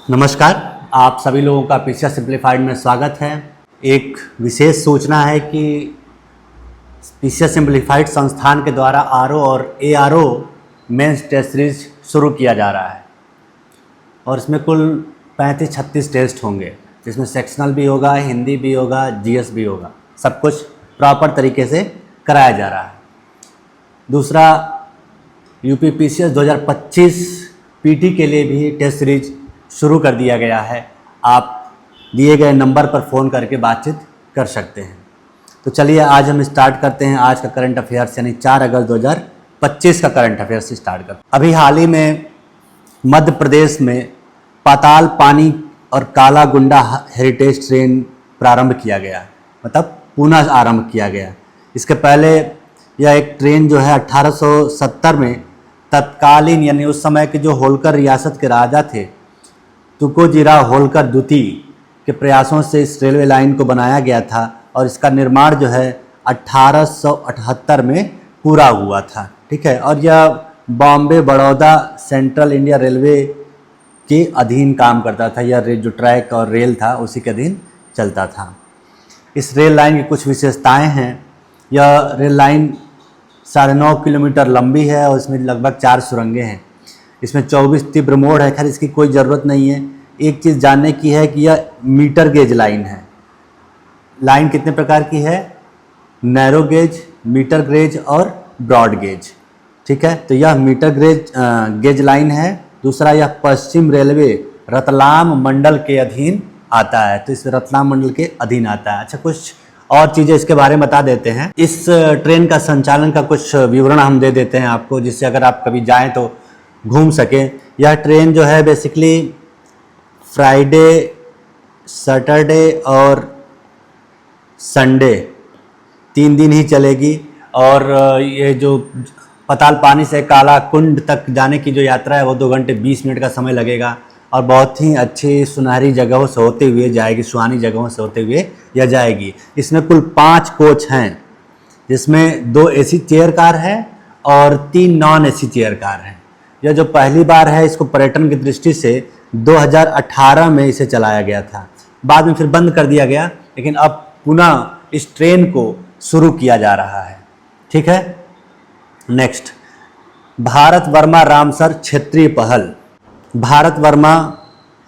नमस्कार, आप सभी लोगों का पीसीआर सिंप्लीफाइड में स्वागत है। एक विशेष सूचना है कि पीसीआर सिंप्लीफाइड संस्थान के द्वारा आरओ और एआरओ मेंस टेस्ट सीरीज शुरू किया जा रहा है और इसमें कुल 35-36 टेस्ट होंगे, जिसमें सेक्शनल भी होगा, हिंदी भी होगा, जीएस भी होगा। सब कुछ प्रॉपर तरीके से कराया जा रहा है। दूसरा, यूपी पीसीएस 2025 पीटी के लिए भी टेस्ट सीरीज शुरू कर दिया गया है। आप दिए गए नंबर पर फ़ोन करके बातचीत कर सकते हैं। तो चलिए आज हम स्टार्ट करते हैं आज का करंट अफेयर्स, यानी 4 अगस्त 2025 का करंट अफेयर्स स्टार्ट करते हैं। अभी हाल ही में मध्य प्रदेश में पाताल पानी और काला गुंडा हेरिटेज ट्रेन प्रारंभ किया गया, मतलब पुनः आरंभ किया गया। इसके पहले यह एक ट्रेन जो है 1870 में तत्कालीन, यानी उस समय के जो होलकर रियासत के राजा थे तुकोजीराव होलकर द्वितीय के प्रयासों से इस रेलवे लाइन को बनाया गया था और इसका निर्माण जो है 1878 में पूरा हुआ था। ठीक है, और यह Bombay Baroda central India railway के अधीन काम करता था। यह जो ट्रैक और रेल था उसी के अधीन चलता था। इस रेल लाइन की कुछ विशेषताएं हैं। यह रेल लाइन 9.5 किलोमीटर लंबी है और इसमें लगभग 4 सुरंगें हैं। इसमें 24 तीव्र मोड़ है। खैर इसकी कोई ज़रूरत नहीं है। एक चीज़ जानने की है कि यह मीटर गेज लाइन है। लाइन कितने प्रकार की है? नैरो गेज, मीटर गेज और ब्रॉड गेज। ठीक है, तो यह मीटर गेज लाइन है। दूसरा, यह पश्चिम रेलवे रतलाम मंडल के अधीन आता है, तो इस रतलाम मंडल के अधीन आता है। अच्छा, कुछ और चीज़ें इसके बारे में बता देते हैं। इस ट्रेन का संचालन का कुछ विवरण हम दे देते हैं आपको, जिससे अगर आप कभी जाएँ तो घूम सकें। यह ट्रेन जो है बेसिकली फ्राइडे, सैटरडे और संडे 3 दिन ही चलेगी। और ये जो पाताल पानी से काला कुंड तक जाने की जो यात्रा है वो 2 घंटे 20 मिनट का समय लगेगा और बहुत ही अच्छी सुनहरी जगहों से होते हुए जाएगी, सुहानी जगहों से होते हुए यह जाएगी। इसमें कुल 5 कोच हैं, जिसमें 2 एसी चेयर कार है और 3 नॉन एसी चेयर कार हैं। यह जो पहली बार है, इसको पर्यटन की दृष्टि से 2018 में इसे चलाया गया था। बाद में फिर बंद कर दिया गया, लेकिन अब पुनः इस ट्रेन को शुरू किया जा रहा है। ठीक है, नेक्स्ट, भारत वर्मा रामसर क्षेत्रीय पहल। भारत वर्मा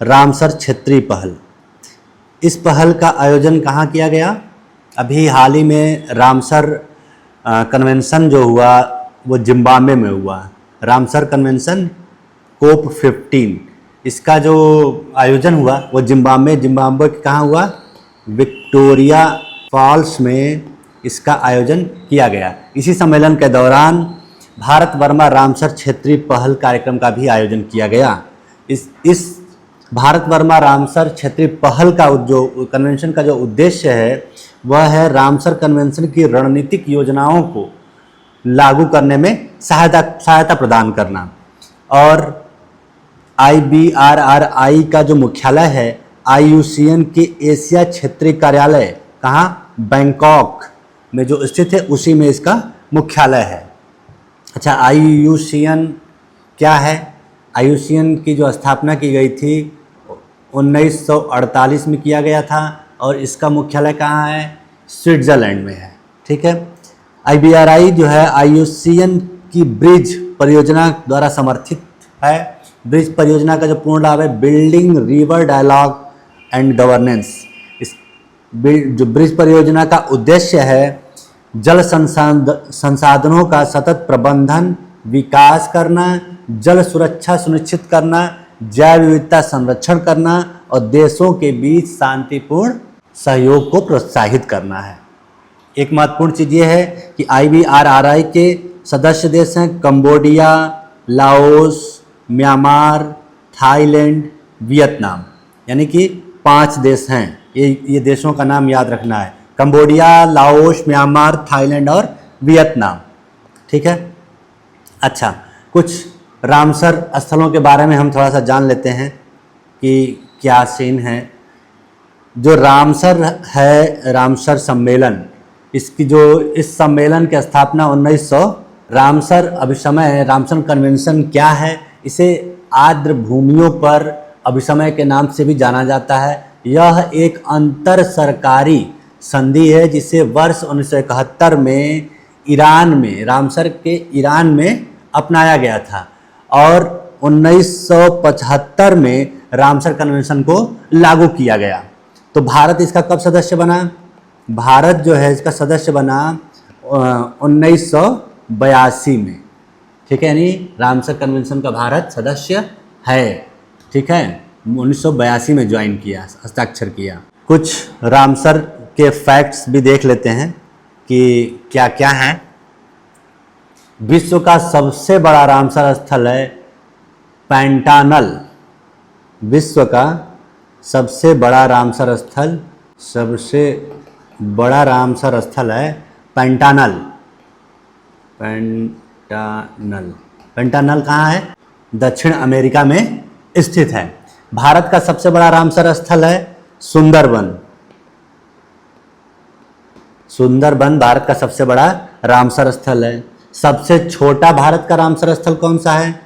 रामसर क्षेत्रीय पहल, इस पहल का आयोजन कहाँ किया गया? अभी हाल ही में रामसर कन्वेंशन जो हुआ वो जिम्बाब्वे में हुआ। रामसर कन्वेंशन कोप 15, इसका जो आयोजन हुआ वो जिम्बाब्वे के कहाँ हुआ? विक्टोरिया फॉल्स में इसका आयोजन किया गया। इसी सम्मेलन के दौरान भारत वर्मा रामसर क्षेत्रीय पहल कार्यक्रम का भी आयोजन किया गया। इस भारत वर्मा रामसर क्षेत्रीय पहल का जो कन्वेंशन का जो उद्देश्य है वह है रामसर कन्वेंशन की रणनीतिक योजनाओं को लागू करने में सहायता प्रदान करना। और IBRRI का जो मुख्यालय है IUCN के एशिया क्षेत्रीय कार्यालय कहाँ? बैंकॉक में जो स्थित है उसी में इसका मुख्यालय है। अच्छा, IUCN क्या है? IUCN की जो स्थापना की गई थी 1948 में किया गया था और इसका मुख्यालय कहाँ है? स्विट्ज़रलैंड में है। ठीक है, IBRI जो है IUCN की ब्रिज परियोजना द्वारा समर्थित है। ब्रिज परियोजना का जो पूर्ण लाभ है building river dialogue and governance. इस जो ब्रिज परियोजना का उद्देश्य है जल संसाधनों का सतत प्रबंधन, विकास करना, जल सुरक्षा सुनिश्चित करना, जैव विविधता संरक्षण करना और देशों के बीच शांतिपूर्ण सहयोग को प्रोत्साहित करना है। एक महत्वपूर्ण चीज़ ये है कि IBRRI के सदस्य देश हैं Cambodia, Laos, Myanmar, Thailand, Vietnam, यानी कि 5 देश हैं। ये देशों का नाम याद रखना है: कंबोडिया, लाओस, म्यांमार, थाईलैंड और वियतनाम। ठीक है, अच्छा, कुछ रामसर स्थलों के बारे में हम थोड़ा सा जान लेते हैं कि क्या सीन है। जो रामसर है, रामसर सम्मेलन, इस सम्मेलन की स्थापना 1900 रामसर अभिसमय रामसर कन्वेंशन क्या है? इसे आर्द्र भूमियों पर अभिसमय के नाम से भी जाना जाता है। यह एक अंतर सरकारी संधि है जिसे वर्ष 1971 में ईरान में, रामसर के ईरान में अपनाया गया था और 1975 में रामसर कन्वेंशन को लागू किया गया। तो भारत इसका कब सदस्य बना? भारत जो है इसका सदस्य बना 1982 में, ठीक है, यानी रामसर कन्वेंशन का भारत सदस्य है, ठीक है, 1982 में ज्वाइन किया, हस्ताक्षर किया। कुछ रामसर के फैक्ट्स भी देख लेते हैं कि क्या क्या हैं। विश्व का सबसे बड़ा रामसर स्थल है पैंटानल। विश्व का सबसे बड़ा रामसर स्थल है पैंटानल। पैंटानल कहाँ है? दक्षिण अमेरिका में स्थित है। भारत का सबसे बड़ा रामसर स्थल है सुंदरबन। सुंदरबन भारत का सबसे बड़ा रामसर स्थल है। सबसे छोटा भारत का रामसर स्थल कौन सा है?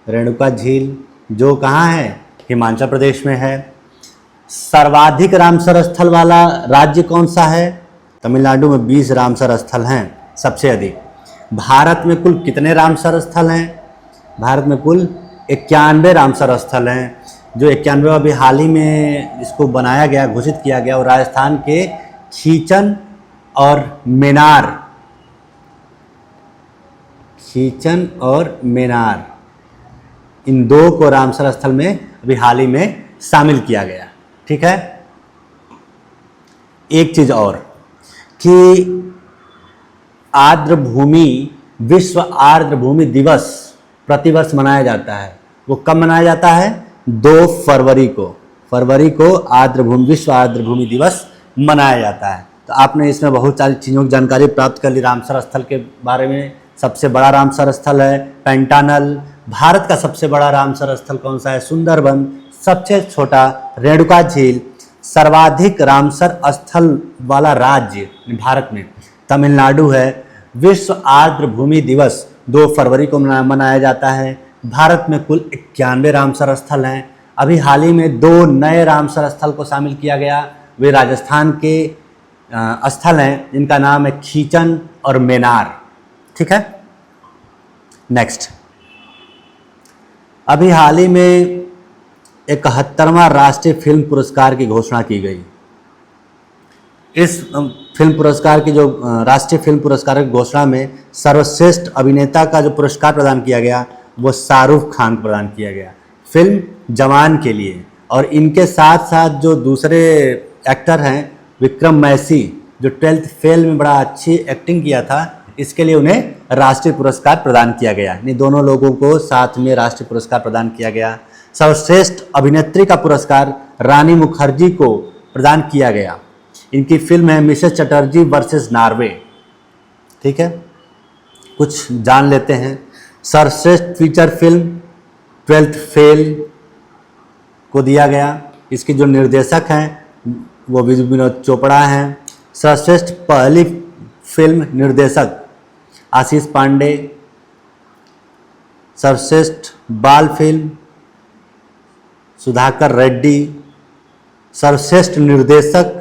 रेणुका झील, जो कहाँ है? हिमाचल प्रदेश में है। सर्वाधिक रामसर स्थल वाला राज्य कौन सा है? तमिलनाडु में 20 रामसर स्थल हैं, सबसे अधिक। भारत में कुल कितने रामसर स्थल हैं? भारत में कुल 91 रामसर स्थल हैं। जो 91 अभी हाल ही में इसको बनाया गया, घोषित किया गया, और राजस्थान के खीचन और मेनार, इन दो को रामसर स्थल में अभी हाल ही में शामिल किया गया, ठीक है। एक चीज और कि विश्व आर्द्र भूमि दिवस प्रतिवर्ष मनाया जाता है। वो कब मनाया जाता है? 2 फरवरी को। विश्व आर्द्र भूमि दिवस मनाया जाता है। तो आपने इसमें बहुत सारी चीज़ों की जानकारी प्राप्त कर ली रामसर स्थल के बारे में। सबसे बड़ा रामसर स्थल है पैंटानल। भारत का सबसे बड़ा रामसर स्थल कौन सा है? सुंदरबन। सबसे छोटा रेणुका झील। सर्वाधिक रामसर स्थल वाला राज्य भारत में तमिलनाडु है। विश्व आर्द्र भूमि दिवस 2 फरवरी को मनाया जाता है। भारत में कुल 91 रामसर स्थल हैं। अभी हाल ही में 2 नए रामसर स्थल को शामिल किया गया। वे राजस्थान के स्थल हैं जिनका नाम है खीचन और मेनार, ठीक है। नेक्स्ट, अभी हाल ही में 71वां राष्ट्रीय फिल्म पुरस्कार की घोषणा की गई। इस फिल्म पुरस्कार की जो राष्ट्रीय फिल्म पुरस्कार की घोषणा में सर्वश्रेष्ठ अभिनेता का जो पुरस्कार प्रदान किया गया वो शाहरुख खान को प्रदान किया गया फिल्म जवान के लिए। और इनके साथ साथ जो दूसरे एक्टर हैं विक्रम मैसी, जो 12th फेल में बड़ा अच्छी एक्टिंग किया था, इसके लिए उन्हें राष्ट्रीय पुरस्कार प्रदान किया गया। इन दोनों लोगों को साथ में राष्ट्रीय पुरस्कार प्रदान किया गया। सर्वश्रेष्ठ अभिनेत्री का पुरस्कार रानी मुखर्जी को प्रदान किया गया। इनकी फिल्म है मिसेस चटर्जी वर्सेस नॉर्वे, ठीक है। कुछ जान लेते हैं। सर्वश्रेष्ठ फीचर फिल्म 12th फेल को दिया गया। इसके जो निर्देशक हैं वो विनोद चोपड़ा हैं। सर्वश्रेष्ठ पहली फिल्म निर्देशक आशीष पांडे। सर्वश्रेष्ठ बाल फिल्म सुधाकर रेड्डी। सर्वश्रेष्ठ निर्देशक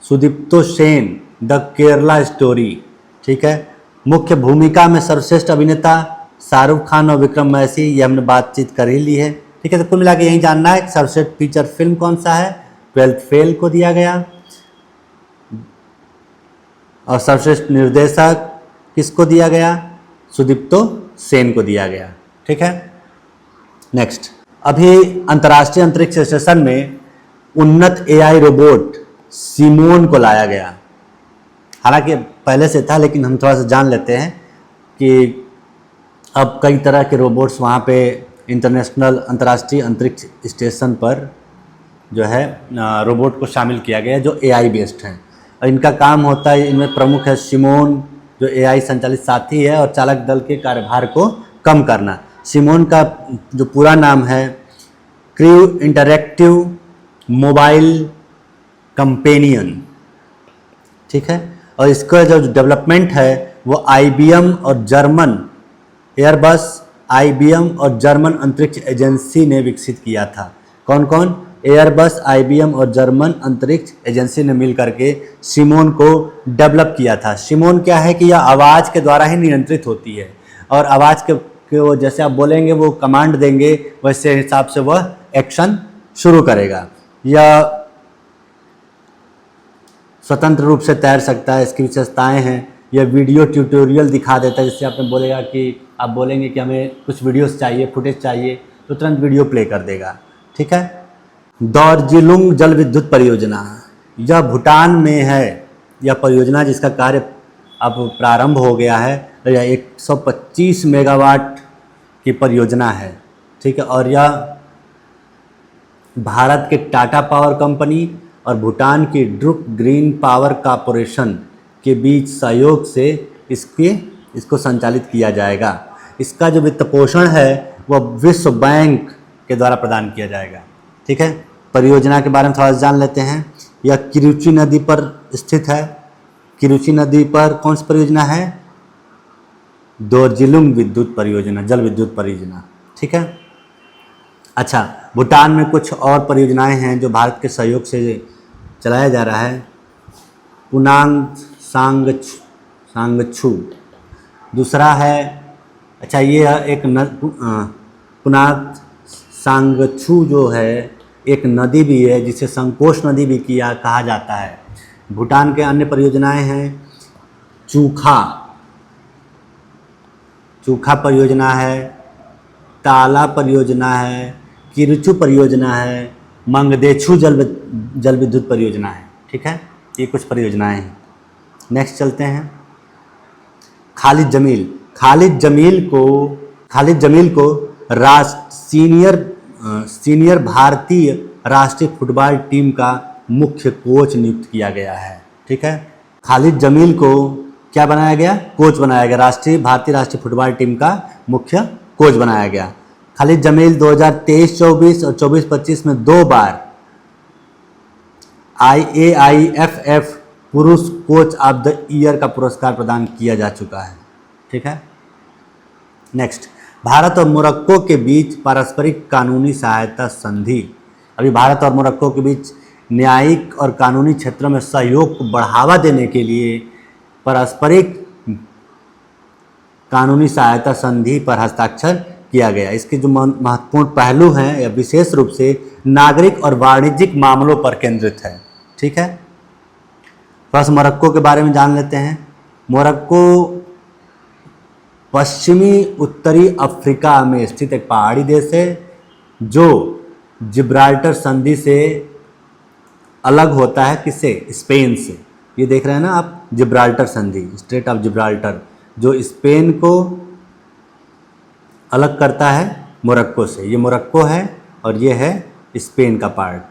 सुदीप्तो सेन, द केरला स्टोरी, ठीक है। मुख्य भूमिका में सर्वश्रेष्ठ अभिनेता शाहरुख खान और विक्रम मैसी, ये हमने बातचीत कर ही ली है, ठीक है। तो कुल मिला के यही जानना है कि सर्वश्रेष्ठ फीचर फिल्म कौन सा है? 12th फेल को दिया गया। और सर्वश्रेष्ठ निर्देशक किसको दिया गया? सुदीप्तो सेन को दिया गया, ठीक है। नेक्स्ट, अभी अंतर्राष्ट्रीय अंतरिक्ष स्टेशन में उन्नत AI रोबोट सिमोन को लाया गया। हालांकि पहले से था, लेकिन हम थोड़ा सा जान लेते हैं कि अब कई तरह के रोबोट्स वहाँ पे इंटरनेशनल अंतर्राष्ट्रीय अंतरिक्ष स्टेशन पर जो है रोबोट को शामिल किया गया है जो AI बेस्ड हैं। और इनका काम होता है, इनमें प्रमुख है सिमोन, जो AI संचालित साथी है और चालक दल के कार्यभार को कम करना। सिमोन का जो पूरा नाम है क्रू इंटरैक्टिव मोबाइल कंपेनियन, ठीक है। और इसका जो डेवलपमेंट है वो IBM और जर्मन एयरबस आईबीएम और जर्मन अंतरिक्ष एजेंसी ने विकसित किया था। कौन कौन? एयरबस, आईबीएम और जर्मन अंतरिक्ष एजेंसी ने मिल करके सिमोन को डेवलप किया था। सिमोन क्या है कि यह आवाज़ के द्वारा ही नियंत्रित होती है और आवाज़ के वो जैसे आप बोलेंगे वो कमांड देंगे, वैसे हिसाब से वह एक्शन शुरू करेगा। यह स्वतंत्र रूप से तैर सकता है, इसकी विशेषताएं हैं। यह वीडियो ट्यूटोरियल दिखा देता है, जिससे आपने बोलेगा कि आप बोलेंगे कि हमें कुछ वीडियोस चाहिए, फुटेज चाहिए, तो तुरंत वीडियो प्ले कर देगा। ठीक है। दार्जिलिंग जल विद्युत परियोजना, यह भूटान में है। यह परियोजना जिसका कार्य अब प्रारंभ हो गया है, यह 125 मेगावाट की परियोजना है। ठीक है। और यह भारत के टाटा पावर कंपनी और भूटान की ड्रुक ग्रीन पावर कॉरपोरेशन के बीच सहयोग से इसको संचालित किया जाएगा। इसका जो वित्त पोषण है वह विश्व बैंक के द्वारा प्रदान किया जाएगा। ठीक है। परियोजना के बारे में थोड़ा जान लेते हैं। यह किरुचि नदी पर स्थित है। किरुचि नदी पर कौन सी परियोजना है? दार्जिलिंग विद्युत परियोजना, जल विद्युत परियोजना। ठीक है। अच्छा, भूटान में कुछ और परियोजनाएं हैं जो भारत के सहयोग से चलाया जा रहा है। पुनांग सांगछू दूसरा है। अच्छा, ये एक पुनांग सांगछू जो है एक नदी भी है, जिसे संकोश नदी भी कहा जाता है। भूटान के अन्य परियोजनाएं हैं चूखा परियोजना है, ताला परियोजना है, किरुचु परियोजना है, मंगदेछू जल विद्युत परियोजना है। ठीक है। ये कुछ परियोजनाएं हैं। नेक्स्ट चलते हैं। खालिद जमील को सीनियर भारतीय राष्ट्रीय फुटबॉल टीम का मुख्य कोच नियुक्त किया गया है। ठीक है। खालिद जमील को क्या बनाया गया? कोच बनाया गया। भारतीय राष्ट्रीय फुटबॉल टीम का मुख्य कोच बनाया गया। खालिद जमील 2023-24 और 24-25 में 2 बार IAIFF पुरुष कोच ऑफ द ईयर का पुरस्कार प्रदान किया जा चुका है। ठीक है। नेक्स्ट, भारत और मोरक्को के बीच पारस्परिक कानूनी सहायता संधि। अभी भारत और मोरक्को के बीच न्यायिक और कानूनी क्षेत्रों में सहयोग को बढ़ावा देने के लिए पारस्परिक कानूनी सहायता संधि पर हस्ताक्षर किया गया। इसके जो महत्वपूर्ण पहलू हैं यह विशेष रूप से नागरिक और वाणिज्यिक मामलों पर केंद्रित है। ठीक है। बस मोरक्को के बारे में जान लेते हैं। मोरक्को पश्चिमी उत्तरी अफ्रीका में स्थित एक पहाड़ी देश है जो जिब्राल्टर संधि से अलग होता है। किससे? स्पेन से। ये देख रहे हैं ना आप, जिब्राल्टर संधि, स्ट्रेट ऑफ जिब्राल्टर, जो स्पेन को अलग करता है मोरक्को से। ये मोरक्को है और ये है स्पेन का पार्ट।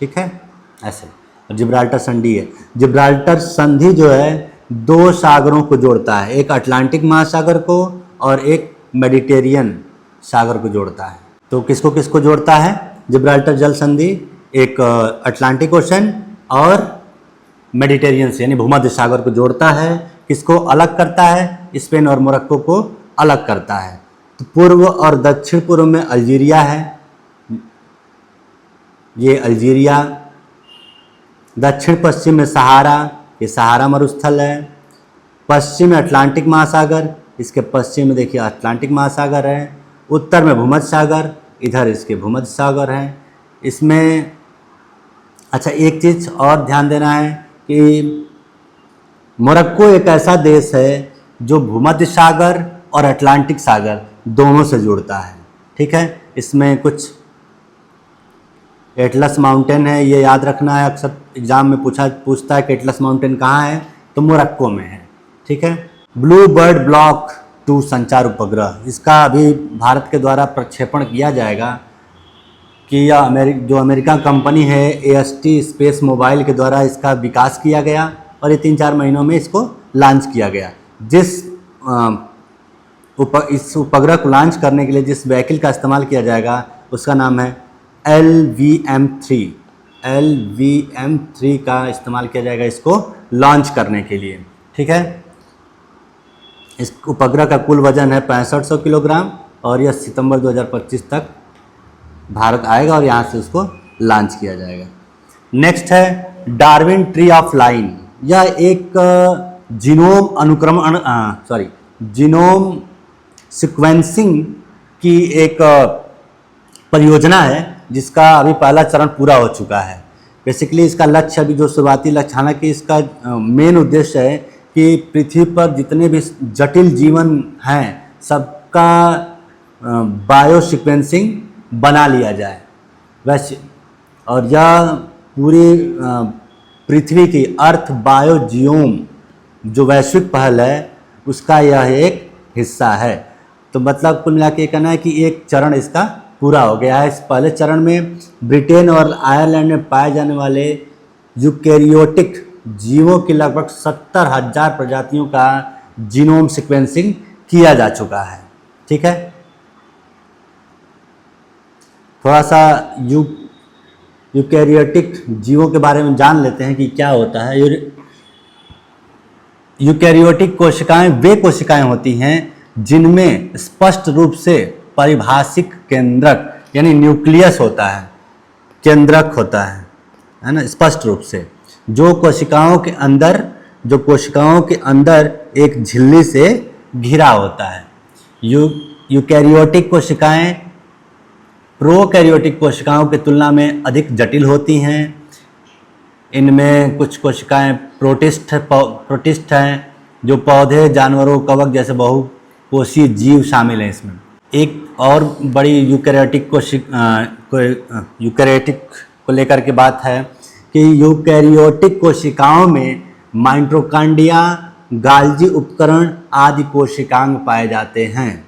ठीक है। ऐसे और जिब्राल्टर संधि है। जिब्राल्टर संधि जो है 2 सागरों को जोड़ता है, एक अटलांटिक महासागर को और एक मेडिटेरियन सागर को जोड़ता है। तो किसको किसको जोड़ता है जिब्राल्टर जल संधि? एक अटलांटिक ओशन और मेडिटेरियन से यानी भूमध्य सागर को जोड़ता है। किसको अलग करता है? स्पेन और मोरक्को को अलग करता है। तो पूर्व और दक्षिण पूर्व में अल्जीरिया है, ये अल्जीरिया। दक्षिण पश्चिम में सहारा, ये सहारा मरुस्थल है। पश्चिम में अटलांटिक महासागर, इसके पश्चिम में देखिए अटलांटिक महासागर है। उत्तर में भूमध्य सागर, इधर इसके भूमध्य सागर हैं। इसमें अच्छा एक चीज़ और ध्यान देना है कि मोरक्को एक ऐसा देश है जो भूमध्य सागर और अटलांटिक सागर दोनों से जुड़ता है। ठीक है। इसमें कुछ एटलस माउंटेन है, ये याद रखना है, अक्सर एग्जाम में पूछता है कि एटलस माउंटेन कहाँ है, तो मोरक्को में है। ठीक है। ब्लू बर्ड ब्लॉक 2 संचार उपग्रह, इसका अभी भारत के द्वारा प्रक्षेपण किया जाएगा कि यह जो अमेरिका कंपनी है AST स्पेस मोबाइल के द्वारा इसका विकास किया गया और ये 3-4 महीनों में इसको लॉन्च किया गया। इस उपग्रह को लॉन्च करने के लिए जिस व्हीकल का इस्तेमाल किया जाएगा उसका नाम है LVM-3। LVM-3 का इस्तेमाल किया जाएगा इसको लॉन्च करने के लिए। ठीक है। इस उपग्रह का कुल वजन है 6500 किलोग्राम और यह सितंबर 2025 तक भारत आएगा और यहाँ से उसको लॉन्च किया जाएगा। नेक्स्ट है डार्विन ट्री ऑफ लाइन। यह एक जीनोम अनुक्रमण जीनोम सीक्वेंसिंग की एक परियोजना है जिसका अभी पहला चरण पूरा हो चुका है। बेसिकली इसका लक्ष्य, अभी जो शुरुआती लक्ष्य, हालांकि इसका मेन उद्देश्य है कि पृथ्वी पर जितने भी जटिल जीवन हैं सबका बायो सीक्वेंसिंग बना लिया जाए वैसे, और यह पूरी पृथ्वी की अर्थ बायोजियोम जो वैश्विक पहल है उसका यह एक हिस्सा है। तो मतलब कुल मिला के कहना है कि एक चरण इसका पूरा हो गया है। इस पहले चरण में ब्रिटेन और आयरलैंड में पाए जाने वाले यूकैरियोटिक जीवों की लगभग 70,000 प्रजातियों का जीनोम सीक्वेंसिंग किया जा चुका है। ठीक है, थोड़ा सा यूकैरियोटिक जीवों के बारे में जान लेते हैं कि क्या होता है। यूकैरियोटिक कोशिकाएं वे कोशिकाएं होती हैं जिनमें स्पष्ट रूप से परिभाषिक केंद्रक यानी न्यूक्लियस होता है, केंद्रक होता है ना, स्पष्ट रूप से, जो कोशिकाओं के अंदर एक झिल्ली से घिरा होता है। यूकैरियोटिक कोशिकाएं प्रोकैरियोटिक कोशिकाओं की तुलना में अधिक जटिल होती हैं। इनमें कुछ कोशिकाएं प्रोटिस्ट हैं जो पौधे, जानवरों, कवक जैसे बहुकोषीय जीव शामिल हैं इसमें। एक और बड़ी यूकैरियोटिक को लेकर के बात है कि यूकैरियोटिक कोशिकाओं में माइटोकॉन्ड्रिया, गाल्जी उपकरण आदि कोशिकांग पाए जाते हैं।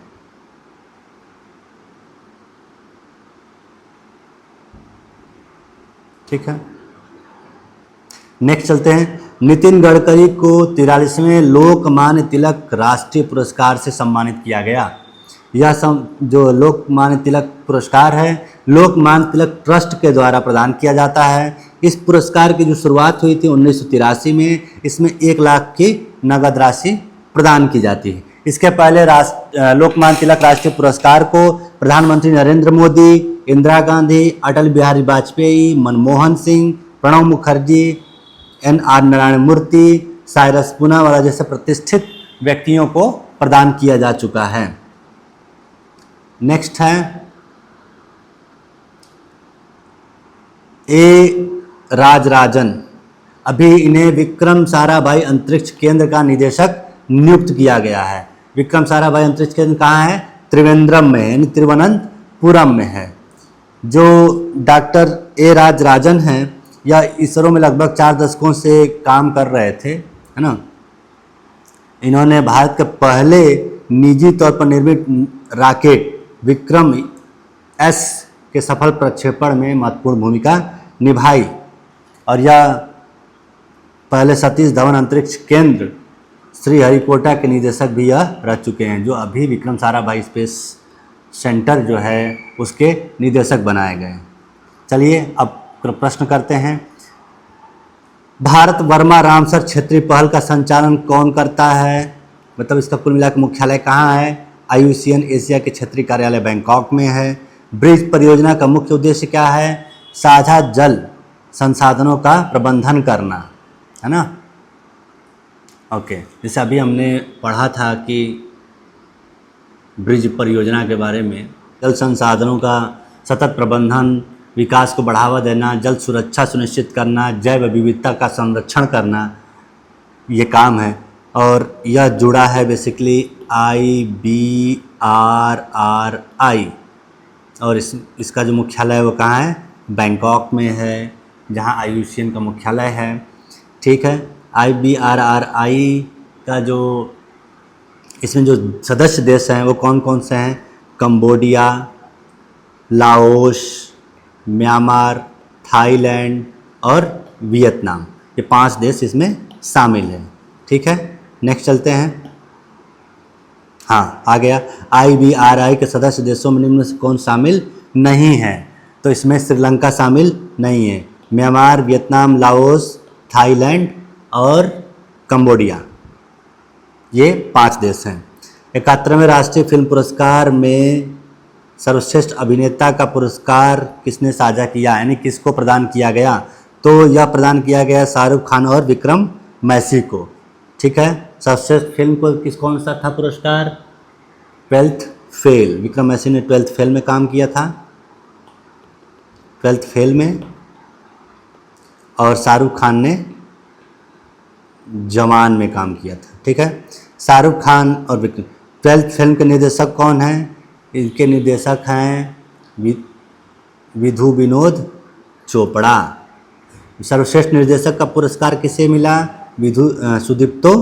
ठीक है, नेक्स्ट चलते हैं। नितिन गडकरी को 43वें लोकमान्य तिलक राष्ट्रीय पुरस्कार से सम्मानित किया गया। यह जो लोकमान्य तिलक पुरस्कार है लोकमान्य तिलक ट्रस्ट के द्वारा प्रदान किया जाता है। इस पुरस्कार की जो शुरुआत हुई थी 1983 में, इसमें 1 लाख की नगद राशि प्रदान की जाती है। इसके पहले लोकमान्य तिलक राष्ट्रीय पुरस्कार को प्रधानमंत्री नरेंद्र मोदी, इंदिरा गांधी, अटल बिहारी वाजपेयी, मनमोहन सिंह, प्रणब मुखर्जी, NR नारायण मूर्ति, साइरस पूनावाला जैसे प्रतिष्ठित व्यक्तियों को प्रदान किया जा चुका है। नेक्स्ट है ए राजराजन। अभी इन्हें विक्रम साराभाई अंतरिक्ष केंद्र का निदेशक नियुक्त किया गया है। विक्रम साराभाई अंतरिक्ष केंद्र कहाँ है? त्रिवेंद्रम में, यानी तिरुवनंतपुरम में है। जो डॉक्टर ए राजराजन हैं यह इसरो में लगभग 4 दशकों से काम कर रहे थे, है ना। इन्होंने भारत के पहले निजी तौर पर निर्मित रॉकेट विक्रम S के सफल प्रक्षेपण में महत्वपूर्ण भूमिका निभाई, और यह पहले सतीश धवन अंतरिक्ष केंद्र श्रीहरिकोटा के निदेशक भी यह रह चुके हैं, जो अभी विक्रम साराभाई स्पेस सेंटर जो है उसके निदेशक बनाए गए। चलिए अब प्रश्न करते हैं। भारत वर्मा रामसर क्षेत्रीय पहल का संचालन कौन करता है? मतलब इसका कुल मिलाकर मुख्यालय कहाँ है? IUCN एशिया के क्षेत्रीय कार्यालय बैंकॉक में है। ब्रिज परियोजना का मुख्य उद्देश्य क्या है? साझा जल संसाधनों का प्रबंधन करना, है ना। ओके, जैसे अभी हमने पढ़ा था कि ब्रिज परियोजना के बारे में, जल संसाधनों का सतत प्रबंधन, विकास को बढ़ावा देना, जल सुरक्षा सुनिश्चित करना, जैव विविधता का संरक्षण करना, ये काम है। और यह जुड़ा है बेसिकली IBRRI, और इसका जो मुख्यालय है वो कहाँ है? बैंकॉक में है, जहाँ IUCN का मुख्यालय है। ठीक है, IBRRI का जो इसमें जो सदस्य देश हैं वो कौन कौन से हैं? कंबोडिया, लाओस, म्यांमार, थाईलैंड और वियतनाम, ये 5 देश इसमें शामिल हैं। ठीक है, नेक्स्ट चलते हैं। हाँ, आ गया। IBRI के सदस्य देशों में निम्न से कौन शामिल नहीं है? तो इसमें श्रीलंका शामिल नहीं है। म्यांमार, वियतनाम, लाओस, थाईलैंड और कंबोडिया, ये 5 देश हैं। 71वें राष्ट्रीय फिल्म पुरस्कार में सर्वश्रेष्ठ अभिनेता का पुरस्कार किसने साझा किया, यानी किसको प्रदान किया गया? तो यह प्रदान किया गया शाहरुख खान और विक्रम मैसी को। ठीक है, सर्वश्रेष्ठ फिल्म को कौन सा था पुरस्कार? 12th fail. विक्रम मैसी ने 12th फेल में काम किया था, 12th फेल में, और शाहरुख खान ने जवान में काम किया था। ठीक है, शाहरुख खान और विक्रम। 12th फिल्म के निर्देशक कौन हैं? इनके निर्देशक हैं विधु विनोद चोपड़ा। सर्वश्रेष्ठ निर्देशक का पुरस्कार किसे मिला? सुदीप्तो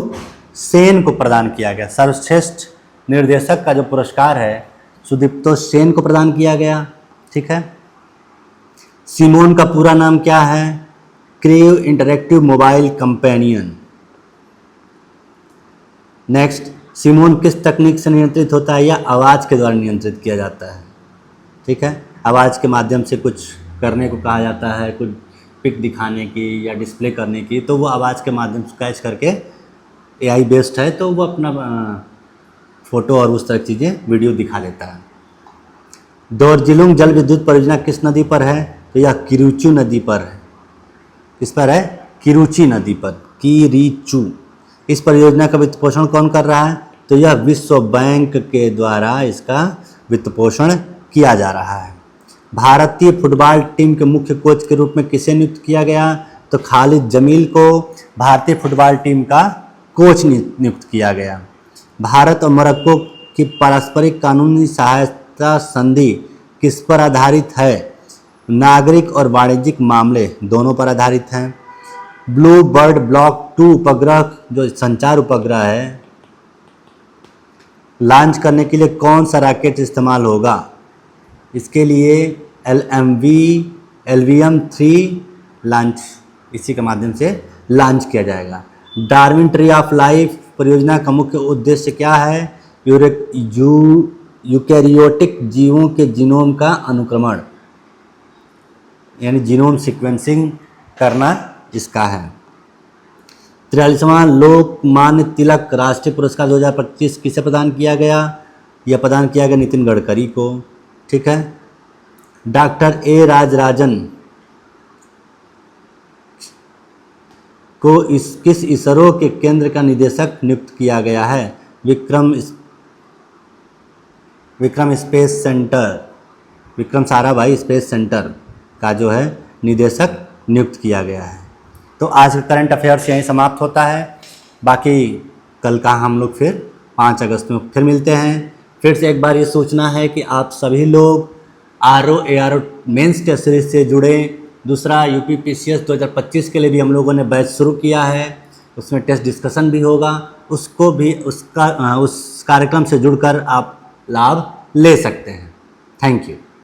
सेन को प्रदान किया गया। सर्वश्रेष्ठ निर्देशक का जो पुरस्कार है सुदीप्तो सेन को प्रदान किया गया। ठीक है, सिमोन का पूरा नाम क्या है? Crave interactive mobile companion. Next, Simon किस तकनीक से नियंत्रित होता है? या आवाज़ के द्वारा नियंत्रित किया जाता है। ठीक है, आवाज़ के माध्यम से कुछ करने को कहा जाता है, कुछ पिक दिखाने की या डिस्प्ले करने की, तो वो आवाज़ के माध्यम से कैच करके AI बेस्ड है, तो वो अपना फ़ोटो और उस तरह की चीज़ें वीडियो दिखा देता है। दोरजिलुंग जल विद्युत परियोजना किस नदी पर है? तो यह किरुचु नदी पर है। किस पर है? किरुचि नदी पर, किरीचू। इस परियोजना का वित्त पोषण कौन कर रहा है? तो यह विश्व बैंक के द्वारा इसका वित्त पोषण किया जा रहा है। भारतीय फुटबॉल टीम के मुख्य कोच के रूप में किसे नियुक्त किया गया? तो खालिद जमील को भारतीय फुटबॉल टीम का कोच नियुक्त किया गया। भारत और मोरक्को की पारस्परिक कानूनी सहायता संधि किस पर आधारित है? नागरिक और वाणिज्यिक मामले दोनों पर आधारित हैं। ब्लू बर्ड ब्लॉक 2 उपग्रह जो संचार उपग्रह है, लॉन्च करने के लिए कौन सा रॉकेट इस्तेमाल होगा? इसके लिए LVM-3 लॉन्च, इसी के माध्यम से लॉन्च किया जाएगा। डार्विन ट्री ऑफ लाइफ परियोजना का मुख्य उद्देश्य क्या है? यूकैरियोटिक जीवों के जीनोम का अनुक्रमण, यानी जीनोम सीक्वेंसिंग करना इसका है। 43वां लोकमान्य तिलक राष्ट्रीय पुरस्कार 2025 किसे प्रदान किया गया? यह प्रदान किया गया नितिन गडकरी को। ठीक है, डॉक्टर A राजराजन को किस इसरो के केंद्र का निदेशक नियुक्त किया गया है? Vikram space centre, Vikram Sarabhai space centre का जो है निदेशक नियुक्त किया गया है। तो आज का करंट अफेयर्स यहीं समाप्त होता है। बाकी कल का हम लोग फिर 5 अगस्त में फिर मिलते हैं। फिर से एक बार ये सोचना है कि आप सभी लोग RO ARO mains test series से जुड़े। दूसरा UPPCS 2025 के लिए भी हम लोगों ने बैच शुरू किया है, उसमें टेस्ट डिस्कशन भी होगा, उसको भी उस कार्यक्रम से जुड़कर आप लाभ ले सकते हैं। Thank you.